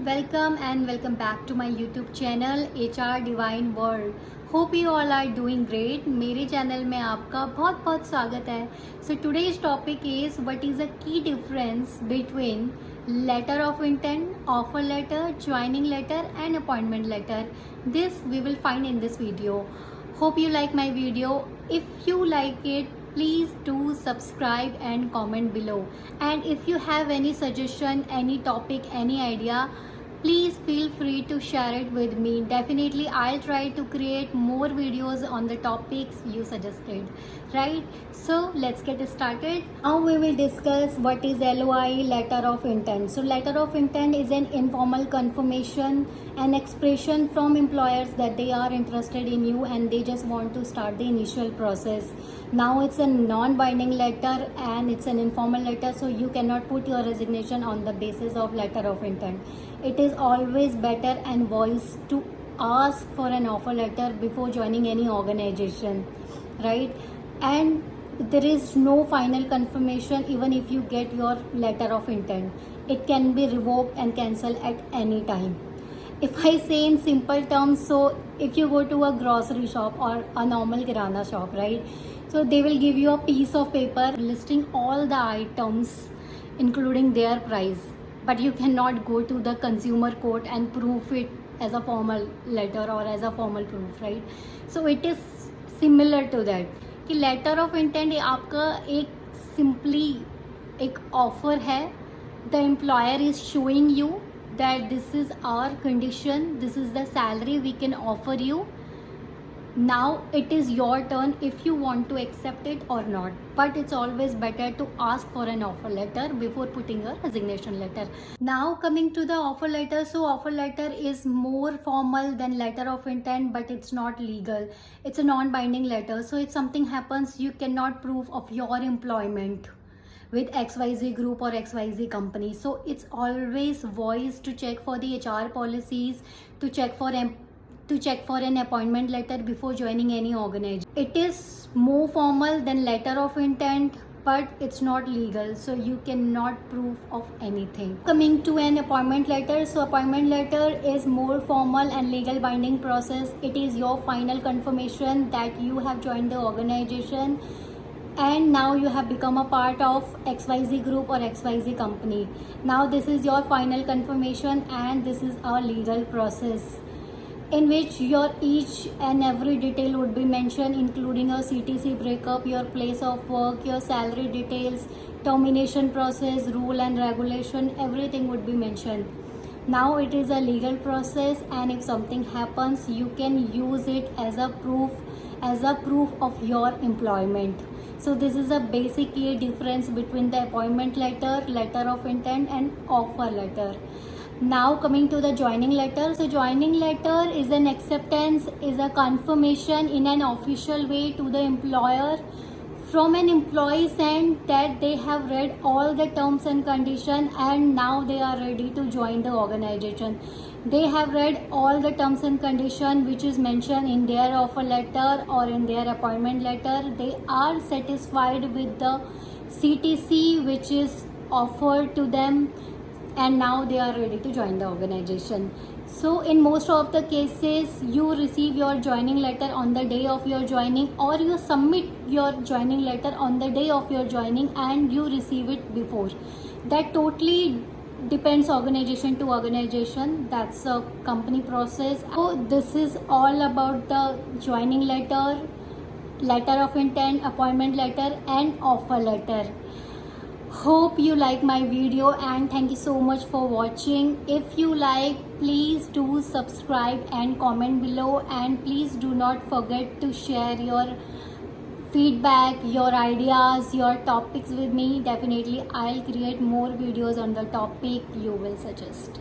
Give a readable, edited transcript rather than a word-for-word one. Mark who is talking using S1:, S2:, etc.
S1: Welcome and welcome back to my YouTube channel HR Divine World. Hope you all are doing great. मेरे channel में आपका बहुत बहुत स्वागत है. So today's topic is what is the key difference between letter of intent, offer letter, joining letter and appointment letter. This we will find in this video. Hope you like my video. If you like it, please do subscribe and comment below. And if you have any suggestion, any topic, any idea, please feel free to share it with me. Definitely I'll try to create more videos on the topics you suggested, right? So let's get started. Now we will discuss what is LOI, letter of intent. So letter of intent is an informal confirmation, an expression from employers that they are interested in you and they just want to start the initial process. Now it's a non-binding letter and it's an informal letter, so you cannot put your resignation on the basis of letter of intent. It is always better and wise to ask for an offer letter before joining any organization, right? And there is no final confirmation even if you get your letter of intent. It can be revoked and cancelled at any time. If I say in simple terms, so if you go to a grocery shop or a normal kirana shop, right? So they will give you a piece of paper listing all the items including their price. But you cannot go to the consumer court and prove it as a formal letter or as a formal proof, right? So it is similar to that. कि letter of intent आपका एक simply एक offer है. The employer is showing you that this is our condition, this is the salary we can offer you. Now it is your turn if you want to accept it or not, but it's always better to ask for an offer letter before putting a resignation letter. Now coming to the offer letter, so offer letter is more formal than letter of intent, but it's not legal. It's a non-binding letter, so if something happens, you cannot prove of your employment with XYZ group or XYZ company. So it's always wise to check for the HR policies, to check for an appointment letter before joining any organization. It is more formal than letter of intent, but it's not legal, so you cannot prove of anything. Coming to an appointment letter, so appointment letter is more formal and legal binding process. It is your final confirmation that you have joined the organization and now you have become a part of XYZ group or XYZ company. Now this is your final confirmation and this is a legal process in which your each and every detail would be mentioned, including your CTC breakup, your place of work, your salary details, termination process, rule and regulation, everything would be mentioned. Now it is a legal process and if something happens, you can use it as a proof of your employment. So this is a basic key difference between the appointment letter, letter of intent and offer letter. Now coming to the joining letter. So joining letter is an acceptance, is a confirmation in an official way to the employer from an employee's end that they have read all the terms and conditions and now they are ready to join the organization. They have read all the terms and conditions which is mentioned in their offer letter or in their appointment letter. They are satisfied with the CTC which is offered to them and now they are ready to join the organization. So in most of the cases, you receive your joining letter on the day of your joining or you submit your joining letter on the day of your joining and you receive it before. That totally depends organization to organization. That's a company process. So this is all about the joining letter, letter of intent, appointment letter and offer letter. Hope you like my video and thank you so much for watching. If you like, please do subscribe and comment below and please do not forget to share your feedback, your ideas, your topics with me. Definitely I'll create more videos on the topic you will suggest.